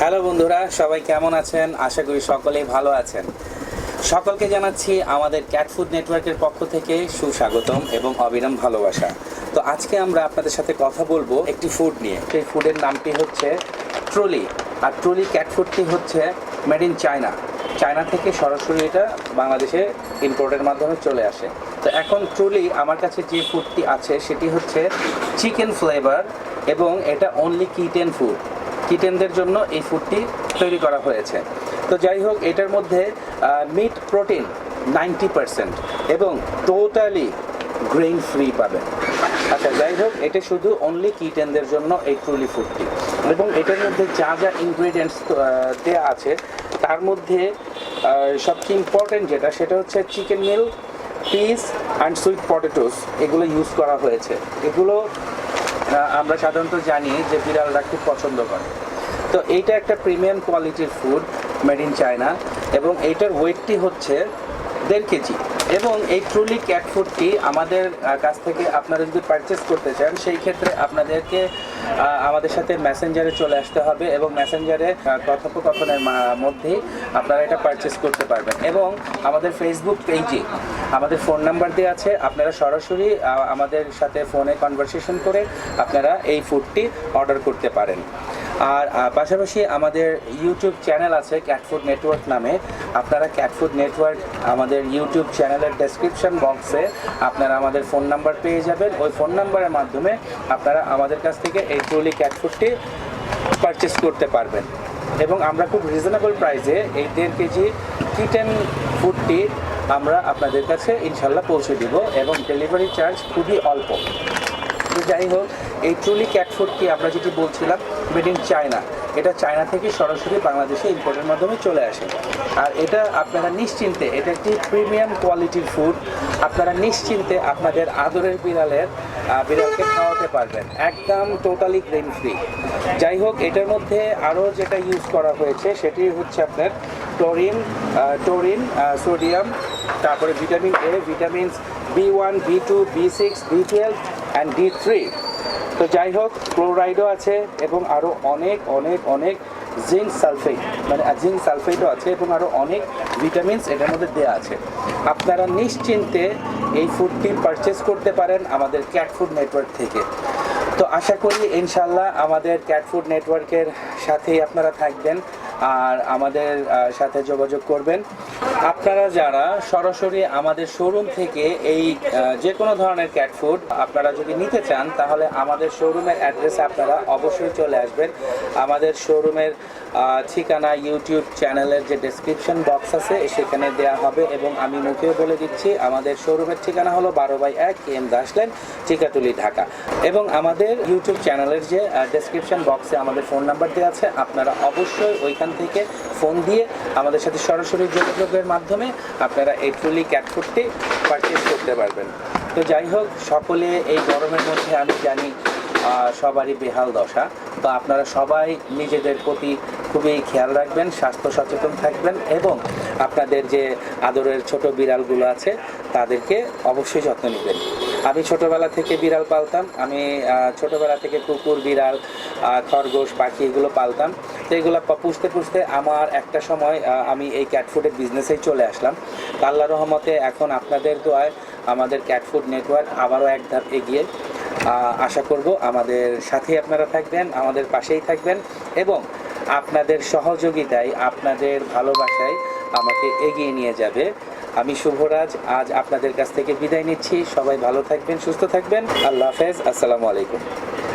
Hello বন্ধুরা, সবাই কেমন আছেন? আশা করি সকলেই ভালো আছেন। সকলকে জানাচ্ছি আমাদের ক্যাট ফুড নেটওয়ার্কের পক্ষ থেকে সুস্বাগতম এবং অবিরাম ভালোবাসা। তো আজকে আমরা আপনাদের সাথে কথা বলবো একটি ফুড নিয়ে। সেই ফুডের নামটি হচ্ছে ট্রলি। আর ট্রলি ক্যাট ফুডটি হচ্ছে মেড ইন চায়না থেকে সরাসরি এটা বাংলাদেশে ইম্পোর্টের মাধ্যমে চলে আসে। তো এখন ট্রলি আমার কাছে যে ফুডটি আছে সেটি হচ্ছে চিকেন ফ্লেভার এবং এটা অনলি কিটেনদের জন্য এই ফুডটি তৈরি করা হয়েছে। তো যাই হোক, এটার মধ্যে মিট প্রোটিন 90% এবং টোটালি গ্রেইন ফ্রি পাবেন। আচ্ছা, যাই হোক, এটা শুধু অনলি কিটেনদের জন্য এই ট্রুলি ফুডটি। এবং এটার মধ্যে যা যা ইনগ্রিডিয়েন্টস দেওয়া আছে তার মধ্যে সবচেয়ে ইম্পর্টেন্ট সেটা হচ্ছে chicken meal, peas and sweet potatoes, এগুলো ইউজ করা হয়েছে। এগুলো আমরা সাধারণত জানি যে বিড়ালরা খুব পছন্দ করে। তো এইটা একটা প্রিমিয়াম কোয়ালিটির ফুড মেড ইন চায়না এবং এইটার ওয়েটটি হচ্ছে 1.5 কেজি। এবং এই ট্রুলি ক্যাট ফুডটি আমাদের কাছ থেকে আপনারা যদি পারচেস করতে চান, সেই ক্ষেত্রে আপনাদেরকে আমাদের সাথে মেসেঞ্জারে চলে আসতে হবে এবং মেসেঞ্জারে কথোপকথনের মধ্যেই আপনারা এটা পারচেস করতে পারবেন। এবং আমাদের ফেসবুক পেজে আমাদের ফোন নাম্বার দেওয়া আছে, আপনারা সরাসরি আমাদের সাথে ফোনে কনভারসেশন করে আপনারা এই ফুডটি অর্ডার করতে পারেন। আর পাশাপাশি আমাদের ইউটিউব চ্যানেল আছে ক্যাট ফুড নেটওয়ার্ক নামে। আপনারা ক্যাট ফুড নেটওয়ার্ক আমাদের ইউটিউব চ্যানেলের ডেসক্রিপশন বক্সে আপনারা আমাদের ফোন নাম্বার পেয়ে যাবেন। ওই ফোন নাম্বারের মাধ্যমে আপনারা আমাদের কাছ থেকে এই ট্রুলি ক্যাট ফুডটি পারচেস করতে পারবেন। এবং আমরা খুব রিজনেবল প্রাইসে এই 1.5 কেজি কিটেন ফুডটি আমরা আপনাদের কাছে ইনশাল্লাহ পৌঁছে দিব এবং ডেলিভারি চার্জ খুবই অল্প। তো যাই হোক, এই ট্রুলি ক্যাট ফুডটি আমরা যেটি বলছিলাম মেড ইন চায়না, এটা চায়না থেকে সরাসরি বাংলাদেশে ইম্পোর্টের মাধ্যমে চলে আসে। আর এটা আপনারা নিশ্চিন্তে, এটা একটি প্রিমিয়াম কোয়ালিটির ফুড, আপনারা নিশ্চিন্তে আপনাদের আদরের বিড়ালকে খাওয়াতে পারবেন, একদম টোটালি গ্রেইন ফ্রি। যাই হোক, এটার মধ্যে আরও যেটা ইউজ করা হয়েছে সেটি হচ্ছে আপনার টোরিন, সোডিয়াম, তারপরে vitamin A, vitamins B1, B2, B6, B12 and D3। তো যাই হোক, ক্লোরাইডও আছে এবং আরও অনেক জিঙ্ক সালফেটও আছে এবং আরও অনেক ভিটামিনস এটার মধ্যে দেওয়া আছে। আপনারা নিশ্চিন্তে এই ফুডটি পারচেস করতে পারেন আমাদের ক্যাট ফুড নেটওয়ার্ক থেকে। তো আশা করি ইনশাল্লাহ আমাদের ক্যাট ফুড নেটওয়ার্কের সাথেই আপনারা থাকবেন আর আমাদের সাথে যোগাযোগ করবেন। আপনারা যারা সরাসরি আমাদের শোরুম থেকে এই যে কোনো ধরনের ক্যাট ফুড আপনারা যদি নিতে চান, তাহলে আমাদের শোরুমের অ্যাড্রেসে আপনারা অবশ্যই চলে আসবেন। আমাদের শোরুমের ঠিকানা ইউটিউব চ্যানেলের যে ডেসক্রিপশন বক্স আছে সেখানে দেওয়া হবে এবং আমি মুখেও বলে দিচ্ছি, আমাদের শোরুমের ঠিকানা হলো 12/1 KM দাস লেন, টিকাটুলি, ঢাকা। এবং আমাদের ইউটিউব চ্যানেলের যে ডেসক্রিপশন বক্সে আমাদের ফোন নাম্বার দেওয়া আছে, আপনারা অবশ্যই ওইখান থেকে ফোন দিয়ে আমাদের সাথে সরাসরি যোগাযোগের মাধ্যমে আপনারা এই ট্রুলি ক্যাট ফুডটি পারচেস করতে পারবেন। তো যাই হোক, সকলে এই গরমের মধ্যে আমি জানি সবারই বেহাল দশা। তো আপনারা সবাই নিজেদের প্রতি খুবই খেয়াল রাখবেন, স্বাস্থ্য সচেতন থাকবেন এবং আপনাদের যে আদরের ছোট বিড়ালগুলো আছে তাদেরকে অবশ্যই যত্ন নেবেন। আমি ছোটোবেলা থেকে বিড়াল পালতাম, আমি ছোটোবেলা থেকে কুকুর, বিড়াল, খরগোশ, পাখি এগুলো পালতাম। তো এগুলো পুষতে আমার একটা সময় আমি এই ক্যাট ফুডের বিজনেসেই চলে আসলাম। আল্লাহর রহমতে এখন আপনাদের দোয়ায় আমাদের ক্যাট ফুড নেটওয়ার্ক আবারও এক ধাপ এগিয়ে। আশা করব আমাদের সাথেই আপনারা থাকবেন, আমাদের পাশেই থাকবেন এবং আপনাদের সহযোগিতায়, আপনাদের ভালোবাসায় আমাকে এগিয়ে নিয়ে যাবে। আমি শুভরাজ আজ আপনাদের কাছ থেকে বিদায় নিচ্ছি। সবাই ভালো থাকবেন, সুস্থ থাকবেন। আল্লাহ হাফেজ, আসসালামু আলাইকুম।